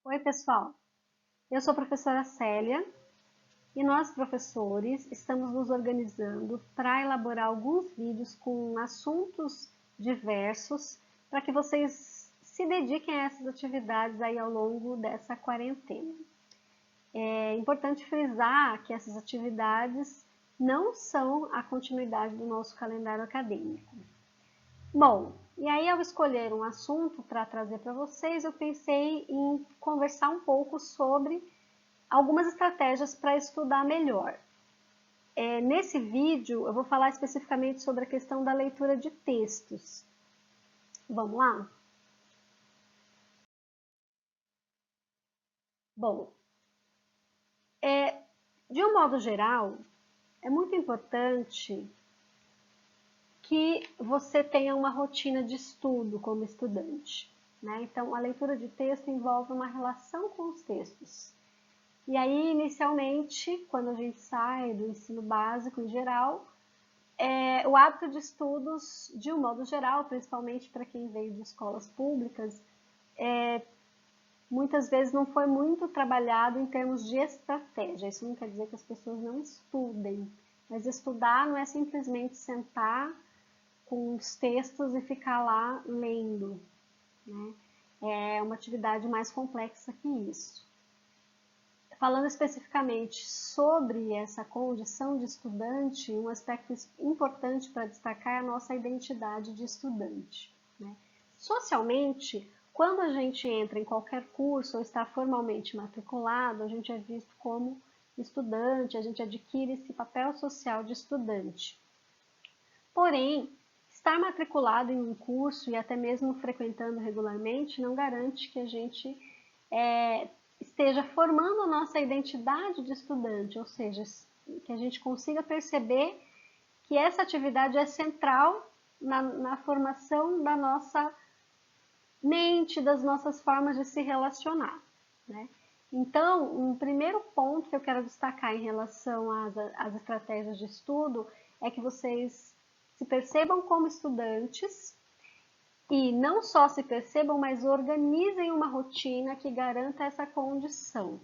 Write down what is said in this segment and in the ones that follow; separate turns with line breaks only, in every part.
Oi, pessoal. Eu sou a professora Célia e nós, professores, estamos nos organizando para elaborar alguns vídeos com assuntos diversos para que vocês se dediquem a essas atividades aí ao longo dessa quarentena. É importante frisar que essas atividades não são a continuidade do nosso calendário acadêmico. Bom, e aí ao escolher um assunto para trazer para vocês, eu pensei em conversar um pouco sobre algumas estratégias para estudar melhor. Nesse vídeo eu vou falar especificamente sobre a questão da leitura de textos. Vamos lá? Bom, de um modo geral, é muito importante que você tenha uma rotina de estudo como estudante, né? Então, a leitura de texto envolve uma relação com os textos. E aí, inicialmente, quando a gente sai do ensino básico em geral, o hábito de estudos, de um modo geral, principalmente para quem veio de escolas públicas, muitas vezes não foi muito trabalhado em termos de estratégia. Isso não quer dizer que as pessoas não estudem, mas estudar não é simplesmente sentar com os textos e ficar lá lendo, né? É uma atividade mais complexa que isso. Falando especificamente sobre essa condição de estudante, um aspecto importante para destacar é a nossa identidade de estudante, né? Socialmente, quando a gente entra em qualquer curso ou está formalmente matriculado, a gente é visto como estudante, a gente adquire esse papel social de estudante. Porém, estar matriculado em um curso e até mesmo frequentando regularmente não garante que a gente esteja formando a nossa identidade de estudante, ou seja, que a gente consiga perceber que essa atividade é central na formação da nossa mente, das nossas formas de se relacionar, né? Então, um primeiro ponto que eu quero destacar em relação às estratégias de estudo é que vocês se percebam como estudantes e não só se percebam, mas organizem uma rotina que garanta essa condição.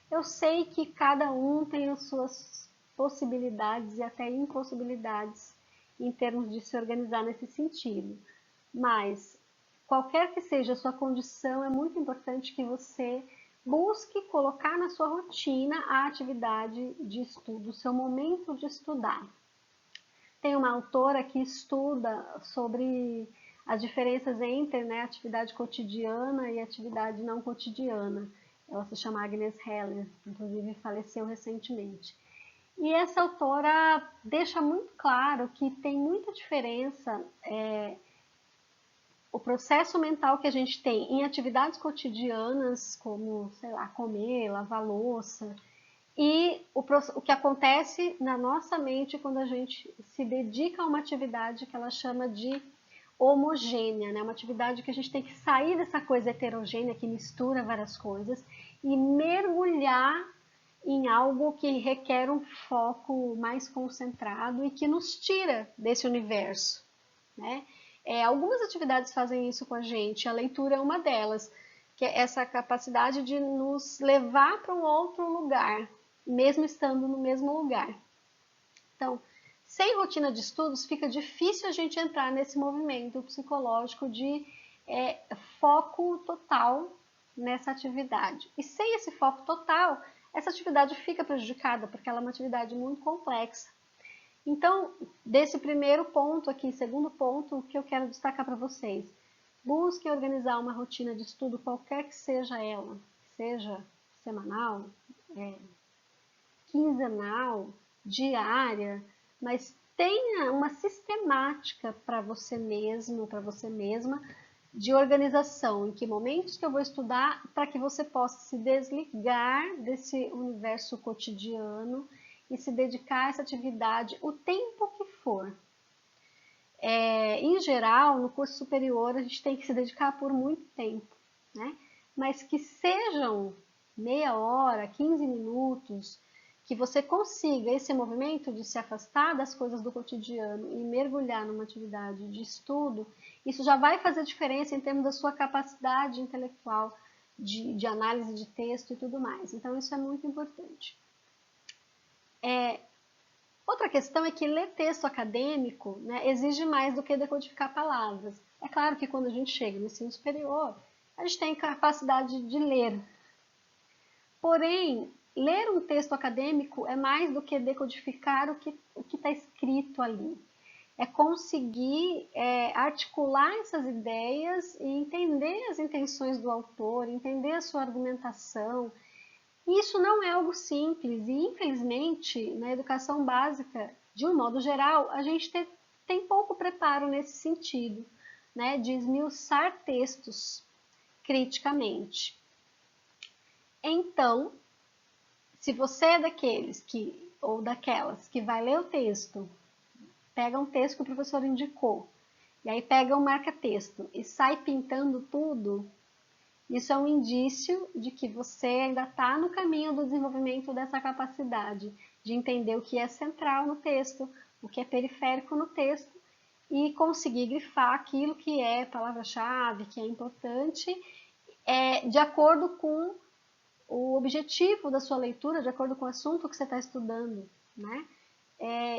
Eu sei que cada um tem as suas possibilidades e até impossibilidades em termos de se organizar nesse sentido, mas qualquer que seja a sua condição, é muito importante que você busque colocar na sua rotina a atividade de estudo, o seu momento de estudar. Tem uma autora que estuda sobre as diferenças entre, né, atividade cotidiana e atividade não cotidiana. Ela se chama Agnes Heller, inclusive faleceu recentemente. E essa autora deixa muito claro que tem muita diferença o processo mental que a gente tem em atividades cotidianas, como, sei lá, comer, lavar louça, e o que acontece na nossa mente quando a gente se dedica a uma atividade que ela chama de homogênea, né? Uma atividade que a gente tem que sair dessa coisa heterogênea que mistura várias coisas e mergulhar em algo que requer um foco mais concentrado e que nos tira desse universo, né? Algumas atividades fazem isso com a gente, a leitura é uma delas, que é essa capacidade de nos levar para um outro lugar, mesmo estando no mesmo lugar. Então, sem rotina de estudos, fica difícil a gente entrar nesse movimento psicológico de foco total nessa atividade. E sem esse foco total, essa atividade fica prejudicada, porque ela é uma atividade muito complexa. Então, desse primeiro ponto aqui, segundo ponto, o que eu quero destacar para vocês, busquem organizar uma rotina de estudo, qualquer que seja ela, seja semanal, quinzenal, diária, mas tenha uma sistemática para você mesmo, para você mesma, de organização, em que momentos que eu vou estudar, para que você possa se desligar desse universo cotidiano e se dedicar a essa atividade o tempo que for. Em geral, no curso superior, a gente tem que se dedicar por muito tempo, né? Mas que sejam meia hora, 15 minutos, que você consiga esse movimento de se afastar das coisas do cotidiano e mergulhar numa atividade de estudo, isso já vai fazer diferença em termos da sua capacidade intelectual, de análise de texto e tudo mais. Então, isso é muito importante. Outra questão é que ler texto acadêmico, né, exige mais do que decodificar palavras. É claro que quando a gente chega no ensino superior, a gente tem capacidade de ler. Porém, ler um texto acadêmico é mais do que decodificar o que está escrito ali. É conseguir articular essas ideias e entender as intenções do autor, entender a sua argumentação. E isso não é algo simples e, infelizmente, na educação básica, de um modo geral, a gente tem pouco preparo nesse sentido, né, de esmiuçar textos criticamente. Então, se você é daqueles ou daquelas que vai ler o texto, pega um texto que o professor indicou, e aí pega um marca-texto e sai pintando tudo, isso é um indício de que você ainda está no caminho do desenvolvimento dessa capacidade de entender o que é central no texto, o que é periférico no texto e conseguir grifar aquilo que é palavra-chave, que é importante, de acordo com o objetivo da sua leitura, de acordo com o assunto que você está estudando, né?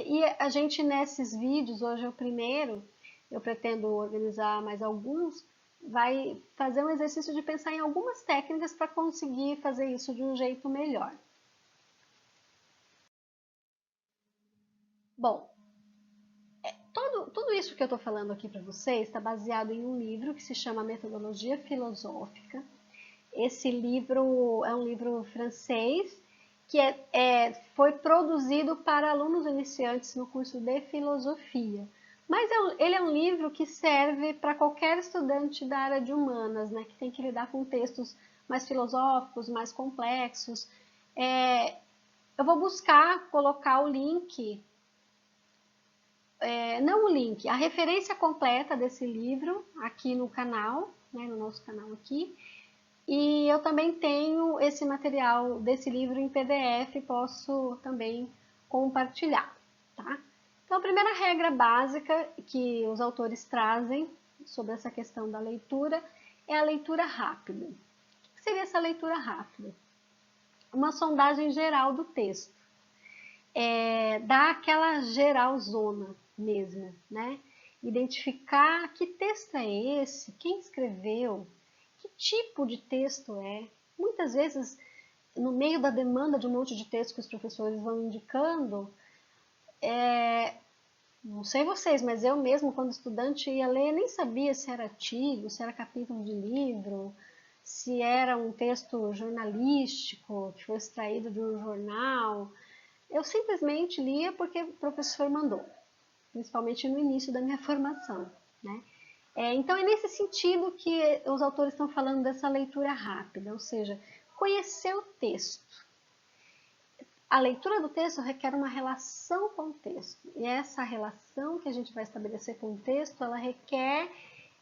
E a gente nesses vídeos, hoje é o primeiro, eu pretendo organizar mais alguns, vai fazer um exercício de pensar em algumas técnicas para conseguir fazer isso de um jeito melhor. Bom, tudo isso que eu estou falando aqui para vocês está baseado em um livro que se chama Metodologia Filosófica. Esse livro é um livro francês que foi produzido para alunos iniciantes no curso de filosofia. Mas ele é um livro que serve para qualquer estudante da área de humanas, né, que tem que lidar com textos mais filosóficos, mais complexos. Eu vou buscar colocar o link, não o link, a referência completa desse livro aqui no canal, né, no nosso canal aqui. E eu também tenho esse material desse livro em PDF, posso também compartilhar, tá? Então, a primeira regra básica que os autores trazem sobre essa questão da leitura é a leitura rápida. O que seria essa leitura rápida? Uma sondagem geral do texto. Dar aquela geralzona mesmo, né? Identificar que texto é esse, quem escreveu, que tipo de texto é. Muitas vezes, no meio da demanda de um monte de texto que os professores vão indicando, não sei vocês, mas eu mesmo, quando estudante ia ler, nem sabia se era artigo, se era capítulo de livro, se era um texto jornalístico, que foi extraído de um jornal. Eu simplesmente lia porque o professor mandou, principalmente no início da minha formação, né? Então é nesse sentido que os autores estão falando dessa leitura rápida, ou seja, conhecer o texto. A leitura do texto requer uma relação com o texto, e essa relação que a gente vai estabelecer com o texto, ela requer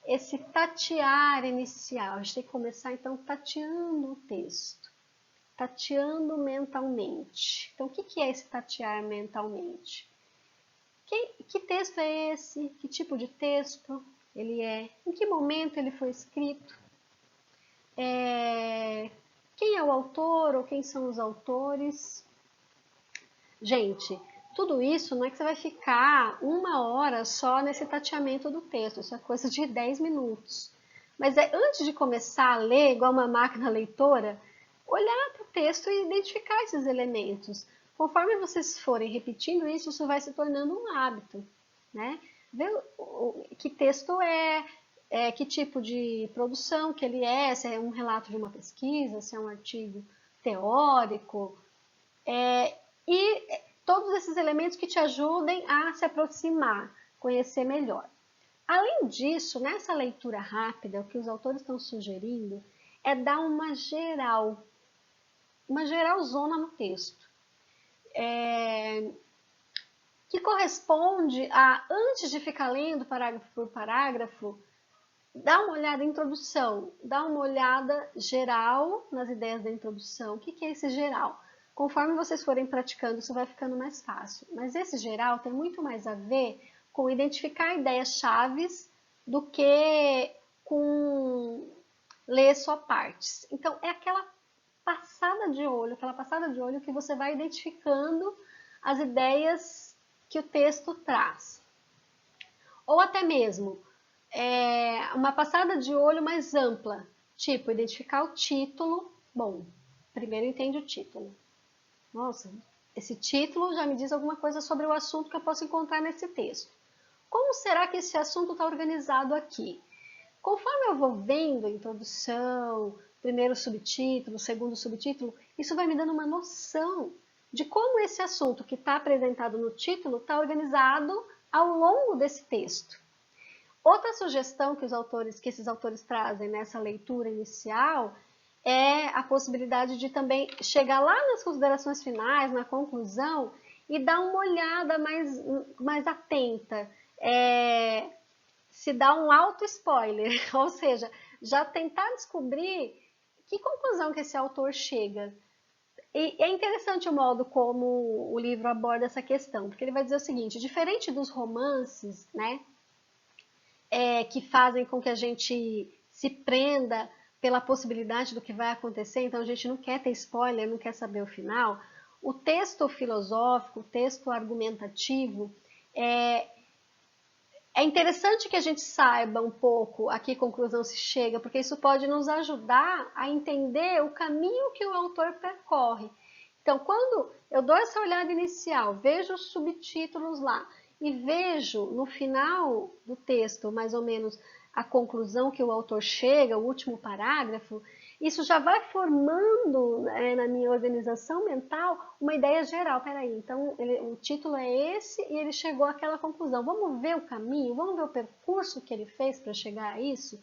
esse tatear inicial. A gente tem que começar então tateando o texto, tateando mentalmente. Então o que é esse tatear mentalmente? Que texto é esse? Que tipo de texto ele é? Em que momento ele foi escrito? Quem é o autor ou quem são os autores? Gente, tudo isso não é que você vai ficar 1 hora só nesse tateamento do texto, isso é coisa de 10 minutos. Mas antes de começar a ler, igual uma máquina leitora, olhar para o texto e identificar esses elementos. Conforme vocês forem repetindo isso, isso vai se tornando um hábito, né? Ver que texto que tipo de produção que ele se é um relato de uma pesquisa, se é um artigo teórico, e todos esses elementos que te ajudem a se aproximar, conhecer melhor. Além disso, nessa leitura rápida, o que os autores estão sugerindo é dar uma geralzona no texto. Que corresponde a, antes de ficar lendo parágrafo por parágrafo, dá uma olhada em introdução, dá uma olhada geral nas ideias da introdução. O que é esse geral? Conforme vocês forem praticando, isso vai ficando mais fácil. Mas esse geral tem muito mais a ver com identificar ideias chaves do que com ler só partes. Então, é aquela passada de olho que você vai identificando as ideias que o texto traz. Ou até mesmo uma passada de olho mais ampla, tipo identificar o título. Bom, primeiro entende o título. Nossa, esse título já me diz alguma coisa sobre o assunto que eu posso encontrar nesse texto. Como será que esse assunto está organizado aqui? Conforme eu vou vendo a introdução, primeiro subtítulo, segundo subtítulo, isso vai me dando uma noção de como esse assunto que está apresentado no título está organizado ao longo desse texto. Outra sugestão que esses autores trazem nessa leitura inicial é a possibilidade de também chegar lá nas considerações finais, na conclusão, e dar uma olhada mais atenta. Se dá um auto-spoiler, ou seja, já tentar descobrir que conclusão que esse autor chega. E é interessante o modo como o livro aborda essa questão, porque ele vai dizer o seguinte: diferente dos romances, né, que fazem com que a gente se prenda pela possibilidade do que vai acontecer, então a gente não quer ter spoiler, não quer saber o final, o texto filosófico, o texto argumentativo, é interessante que a gente saiba um pouco a que conclusão se chega, porque isso pode nos ajudar a entender o caminho que o autor percorre. Então, quando eu dou essa olhada inicial, vejo os subtítulos lá e vejo no final do texto, mais ou menos, a conclusão que o autor chega, o último parágrafo, isso já vai formando na minha organização mental uma ideia geral. Peraí, então o título é esse e ele chegou àquela conclusão. Vamos ver o caminho, vamos ver o percurso que ele fez para chegar a isso?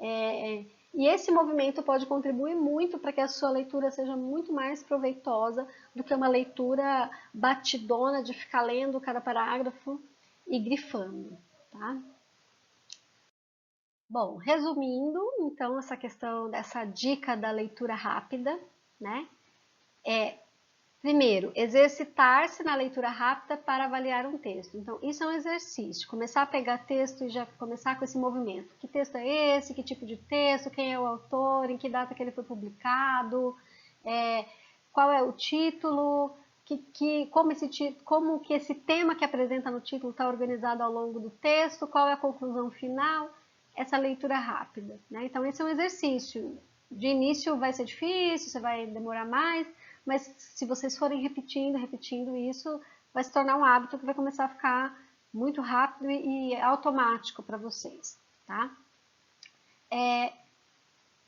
E esse movimento pode contribuir muito para que a sua leitura seja muito mais proveitosa do que uma leitura batidona de ficar lendo cada parágrafo e grifando, tá? Bom, resumindo, então, essa questão dessa dica da leitura rápida, né? Primeiro, exercitar-se na leitura rápida para avaliar um texto. Então, isso é um exercício. Começar a pegar texto e já começar com esse movimento. Que texto é esse? Que tipo de texto? Quem é o autor? Em que data que ele foi publicado? Qual é o título? Como que esse tema que apresenta no título está organizado ao longo do texto? Qual é a conclusão final? Essa leitura rápida, né? Então, esse é um exercício. De início vai ser difícil, você vai demorar mais, mas se vocês forem repetindo isso, vai se tornar um hábito que vai começar a ficar muito rápido e automático para vocês, tá?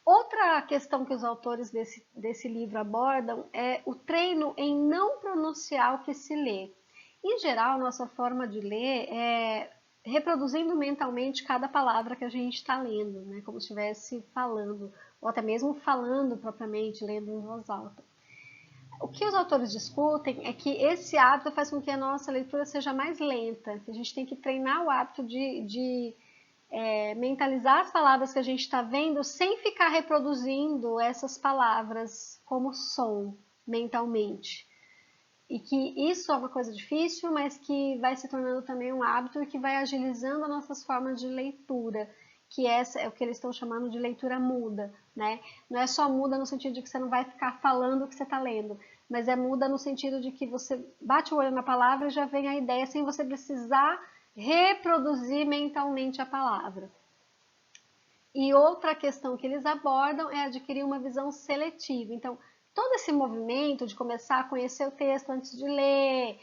Outra questão que os autores desse livro abordam é o treino em não pronunciar o que se lê. Em geral, nossa forma de ler é reproduzindo mentalmente cada palavra que a gente está lendo, né? Como se estivesse falando, ou até mesmo falando propriamente, lendo em voz alta. O que os autores discutem é que esse hábito faz com que a nossa leitura seja mais lenta, que a gente tem que treinar o hábito de mentalizar as palavras que a gente está vendo sem ficar reproduzindo essas palavras como som mentalmente. E que isso é uma coisa difícil, mas que vai se tornando também um hábito e que vai agilizando as nossas formas de leitura, que essa é o que eles estão chamando de leitura muda, né? Não é só muda no sentido de que você não vai ficar falando o que você está lendo, mas é muda no sentido de que você bate o olho na palavra e já vem a ideia sem você precisar reproduzir mentalmente a palavra. E outra questão que eles abordam é adquirir uma visão seletiva. Então, todo esse movimento de começar a conhecer o texto antes de ler,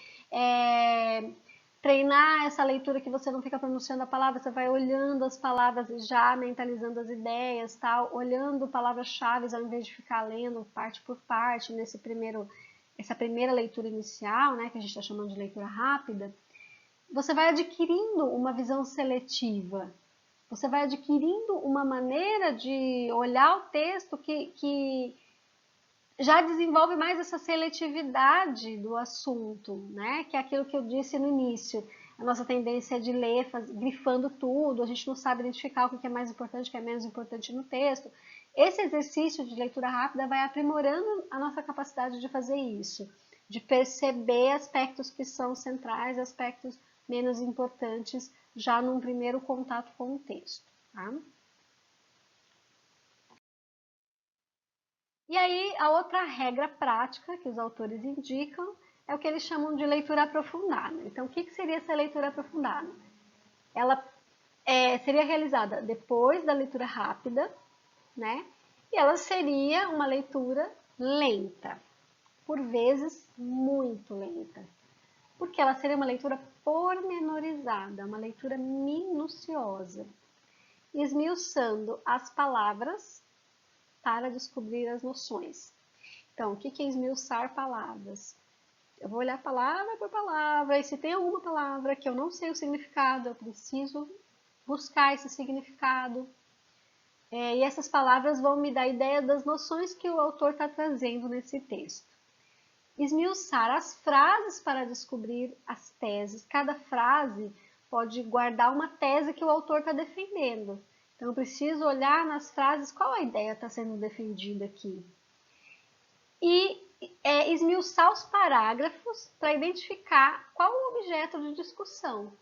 treinar essa leitura que você não fica pronunciando a palavra, você vai olhando as palavras e já mentalizando as ideias, tal, olhando palavras-chave ao invés de ficar lendo parte por parte essa primeira leitura inicial, né, que a gente está chamando de leitura rápida. Você vai adquirindo uma visão seletiva. Você vai adquirindo uma maneira de olhar o texto que já desenvolve mais essa seletividade do assunto, né? Que é aquilo que eu disse no início. A nossa tendência é de ler grifando tudo, a gente não sabe identificar o que é mais importante, o que é menos importante no texto. Esse exercício de leitura rápida vai aprimorando a nossa capacidade de fazer isso, de perceber aspectos que são centrais, aspectos menos importantes, já num primeiro contato com o texto. Tá? E aí, a outra regra prática que os autores indicam é o que eles chamam de leitura aprofundada. Então, o que seria essa leitura aprofundada? Ela seria realizada depois da leitura rápida, né? E ela seria uma leitura lenta, por vezes muito lenta, porque ela seria uma leitura pormenorizada, uma leitura minuciosa, esmiuçando as palavras para descobrir as noções. Então, o que é esmiuçar palavras? Eu vou olhar palavra por palavra, e se tem alguma palavra que eu não sei o significado, eu preciso buscar esse significado. E essas palavras vão me dar ideia das noções que o autor está trazendo nesse texto. Esmiuçar as frases para descobrir as teses. Cada frase pode guardar uma tese que o autor está defendendo. Então, eu preciso olhar nas frases qual a ideia está sendo defendida aqui. E esmiuçar os parágrafos para identificar qual o objeto de discussão.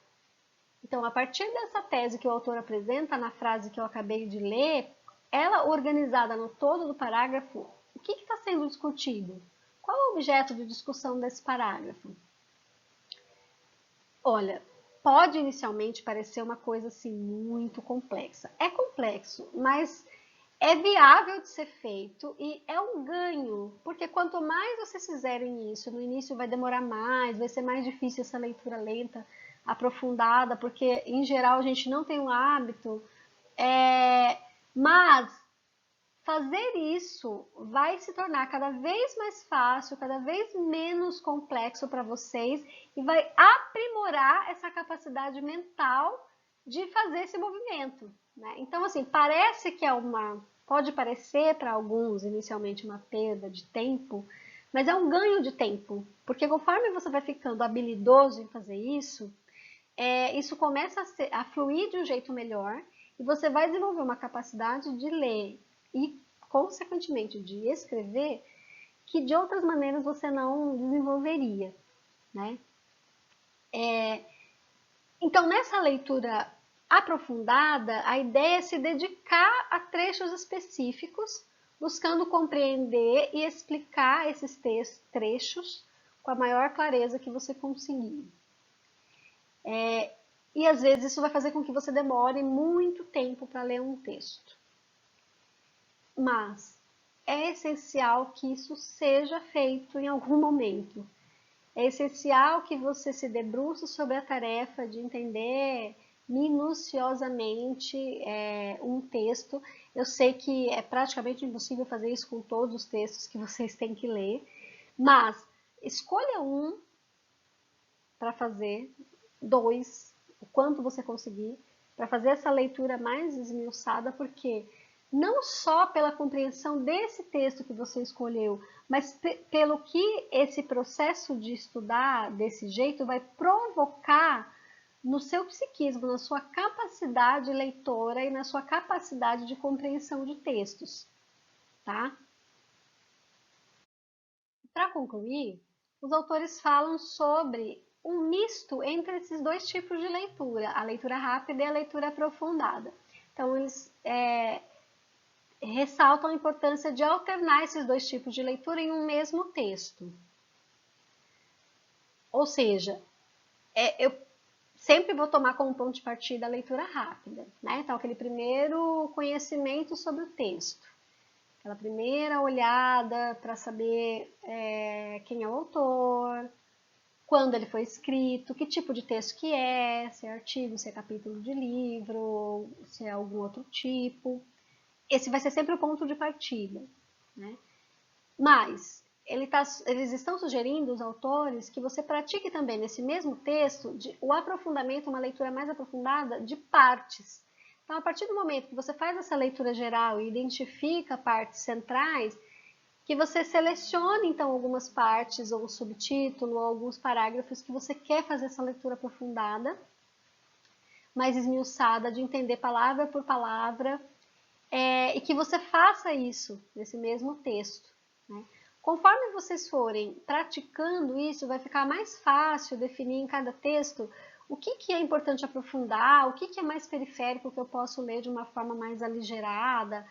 Então, a partir dessa tese que o autor apresenta na frase que eu acabei de ler, ela organizada no todo do parágrafo, o que está sendo discutido? Qual é o objeto de discussão desse parágrafo? Olha, pode inicialmente parecer uma coisa assim muito complexa. É complexo, mas é viável de ser feito e é um ganho, porque quanto mais vocês fizerem isso, no início vai demorar mais, vai ser mais difícil essa leitura lenta, aprofundada, porque em geral a gente não tem o hábito, mas fazer isso vai se tornar cada vez mais fácil, cada vez menos complexo para vocês e vai aprimorar essa capacidade mental de fazer esse movimento, né? Então, assim, parece que pode parecer para alguns inicialmente uma perda de tempo, mas é um ganho de tempo, porque conforme você vai ficando habilidoso em fazer isso, isso começa a fluir de um jeito melhor e você vai desenvolver uma capacidade de ler e, consequentemente, de escrever que de outras maneiras você não desenvolveria, né? Então, nessa leitura aprofundada, a ideia é se dedicar a trechos específicos, buscando compreender e explicar esses trechos com a maior clareza que você conseguir. E às vezes isso vai fazer com que você demore muito tempo para ler um texto. Mas é essencial que isso seja feito em algum momento. É essencial que você se debruce sobre a tarefa de entender minuciosamente um texto. Eu sei que é praticamente impossível fazer isso com todos os textos que vocês têm que ler, mas escolha um para fazer, 2, o quanto você conseguir, para fazer essa leitura mais esmiuçada, porque não só pela compreensão desse texto que você escolheu, mas pelo que esse processo de estudar desse jeito vai provocar no seu psiquismo, na sua capacidade leitora e na sua capacidade de compreensão de textos, tá? Para concluir, os autores falam sobre um misto entre esses dois tipos de leitura, a leitura rápida e a leitura aprofundada. Então, eles ressaltam a importância de alternar esses dois tipos de leitura em um mesmo texto. Ou seja, eu sempre vou tomar como ponto de partida a leitura rápida, né? Então, aquele primeiro conhecimento sobre o texto, aquela primeira olhada para saber quem é o autor, quando ele foi escrito, que tipo de texto que é, se é artigo, se é capítulo de livro, se é algum outro tipo. Esse vai ser sempre o ponto de partida, né? Mas eles estão sugerindo, os autores, que você pratique também nesse mesmo texto o aprofundamento, uma leitura mais aprofundada de partes. Então, a partir do momento que você faz essa leitura geral e identifica partes centrais, que você selecione, então, algumas partes, ou um subtítulo, ou alguns parágrafos que você quer fazer essa leitura aprofundada, mais esmiuçada, de entender palavra por palavra, e que você faça isso nesse mesmo texto, né? Conforme vocês forem praticando isso, vai ficar mais fácil definir em cada texto o que é importante aprofundar, o que é mais periférico que eu posso ler de uma forma mais aligerada,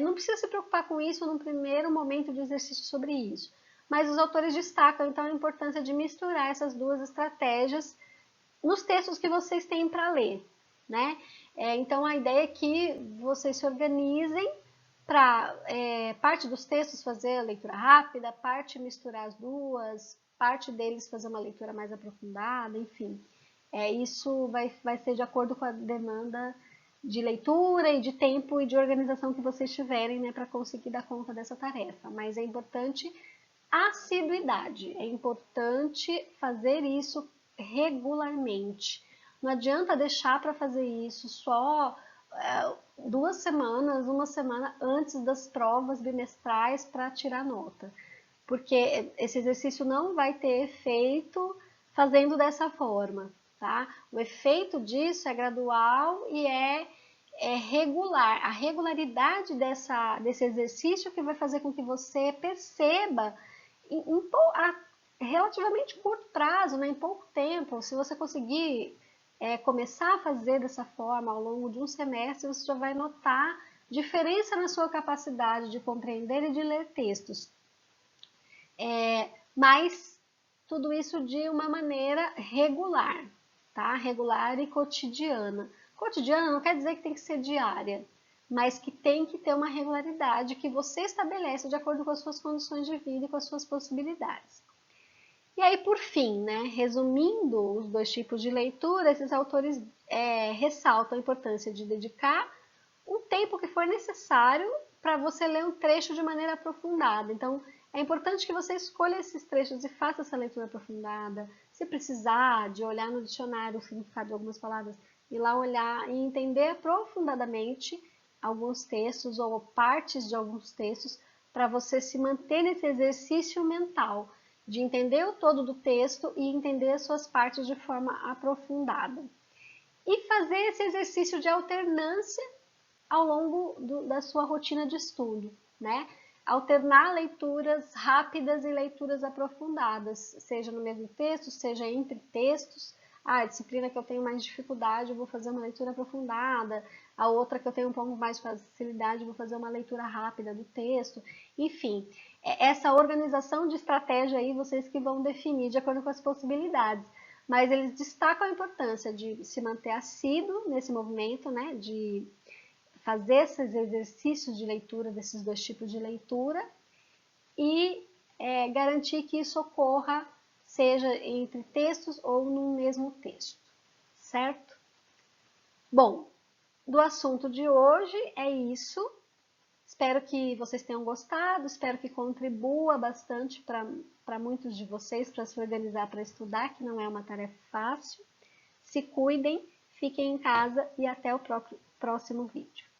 Não precisa se preocupar com isso num primeiro momento de exercício sobre isso. Mas os autores destacam, então, a importância de misturar essas duas estratégias nos textos que vocês têm para ler, né? Então, a ideia é que vocês se organizem para parte dos textos fazer a leitura rápida, parte misturar as duas, parte deles fazer uma leitura mais aprofundada, enfim. Isso vai ser de acordo com a demanda de leitura e de tempo e de organização que vocês tiverem, né, para conseguir dar conta dessa tarefa. Mas é importante assiduidade, é importante fazer isso regularmente. Não adianta deixar para fazer isso só 2 semanas, 1 semana antes das provas bimestrais para tirar nota. Porque esse exercício não vai ter efeito fazendo dessa forma, tá? O efeito disso é gradual e é regular. A regularidade desse exercício que vai fazer com que você perceba a relativamente curto prazo, né, em pouco tempo, se você conseguir começar a fazer dessa forma ao longo de um semestre, você já vai notar diferença na sua capacidade de compreender e de ler textos. Mas tudo isso de uma maneira regular, tá? Regular e cotidiana. Cotidiana não quer dizer que tem que ser diária, mas que tem que ter uma regularidade que você estabelece de acordo com as suas condições de vida e com as suas possibilidades. E aí, por fim, né, resumindo os dois tipos de leitura, esses autores ressaltam a importância de dedicar o tempo que for necessário para você ler um trecho de maneira aprofundada. Então, é importante que você escolha esses trechos e faça essa leitura aprofundada. Se precisar de olhar no dicionário o significado de algumas palavras, ir lá olhar e entender aprofundadamente alguns textos ou partes de alguns textos para você se manter nesse exercício mental de entender o todo do texto e entender as suas partes de forma aprofundada. E fazer esse exercício de alternância ao longo da sua rotina de estudo, né? Alternar leituras rápidas e leituras aprofundadas, seja no mesmo texto, seja entre textos. A disciplina que eu tenho mais dificuldade, eu vou fazer uma leitura aprofundada. A outra que eu tenho um pouco mais de facilidade, eu vou fazer uma leitura rápida do texto. Enfim, essa organização de estratégia aí, vocês que vão definir de acordo com as possibilidades. Mas eles destacam a importância de se manter assíduo nesse movimento, né? De fazer esses exercícios de leitura desses dois tipos de leitura e garantir que isso ocorra, seja entre textos ou no mesmo texto, certo? Bom, do assunto de hoje é isso. Espero que vocês tenham gostado, espero que contribua bastante para muitos de vocês para se organizar para estudar, que não é uma tarefa fácil. Se cuidem, fiquem em casa e até o próximo vídeo.